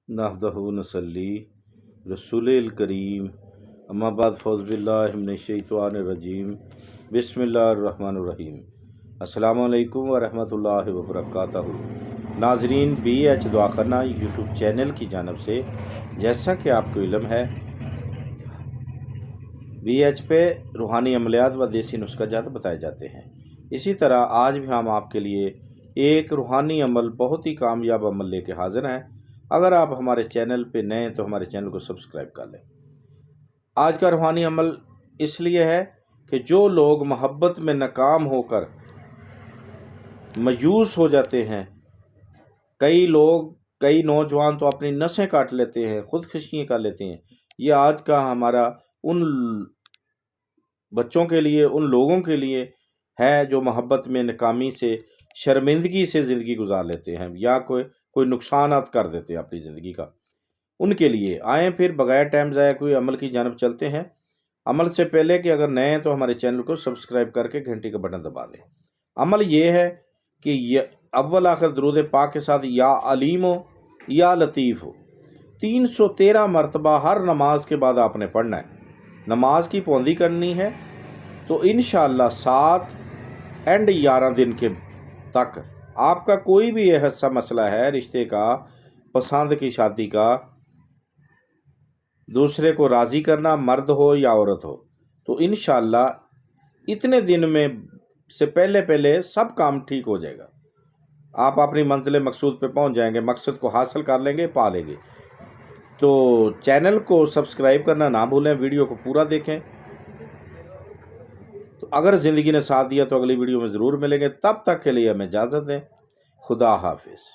नहमदहु व नसल्ली रसूलिल करीम अम्मा बाद फ़ौज़ बिल्लाहि मिनश शैतानिर रजीम बिस्मिल्लाहिर्रहमानिर्रहीम। अस्सलामु अलैकुम व रहमतुल्लाहि व बरकातहू। नाज़रीन, BH दुआखाना यूट्यूब चैनल की जानब से जैसा कि आपको इल्म है, BH पे रूहानी अमलियात व देसी नुस्खा जात बताए जाते हैं। इसी तरह आज भी हम आपके लिए एक रूहानी अमल, बहुत ही कामयाब अमल लेके हाजिर हैं। अगर आप हमारे चैनल पे नए हैं तो हमारे चैनल को सब्सक्राइब कर लें। आज का रूहानी अमल इसलिए है कि जो लोग मोहब्बत में नाकाम होकर मायूस हो जाते हैं, कई नौजवान तो अपनी नसें काट लेते हैं, खुदकुशियाँ कर लेते हैं। ये आज का हमारा उन बच्चों के लिए, उन लोगों के लिए है जो मोहब्बत में नाकामी से, शर्मिंदगी से ज़िंदगी गुजार लेते हैं या कोई नुकसानात कर देते हैं अपनी ज़िंदगी का। उनके लिए आएँ फिर बगैर टाइम ज़ाया कोई अमल की जानब चलते हैं। अमल से पहले कि अगर नए हैं तो हमारे चैनल को सब्सक्राइब करके घंटी का बटन दबा दें। अमल ये है कि अव्वल आखिर दरूद पाक के साथ या अलीम हो या लतीफ़ हो 313 मरतबा हर नमाज के बाद आपने पढ़ना है। नमाज की पाबंदी करनी है तो इंशाअल्लाह 7 एंड 11 दिन के तक आपका कोई भी ऐसा मसला है, रिश्ते का, पसंद की, शादी का, दूसरे को राज़ी करना, मर्द हो या औरत हो, तो इंशाअल्लाह इतने दिन में से पहले सब काम ठीक हो जाएगा। आप अपनी मंजिल मकसूद पे पहुंच जाएंगे, मकसद को हासिल कर लेंगे, पा लेंगे। तो चैनल को सब्सक्राइब करना ना भूलें, वीडियो को पूरा देखें। तो अगर ज़िंदगी ने साथ दिया तो अगली वीडियो में ज़रूर मिलेंगे। तब तक के लिए हमें इजाज़त दें। खुदा हाफिज़।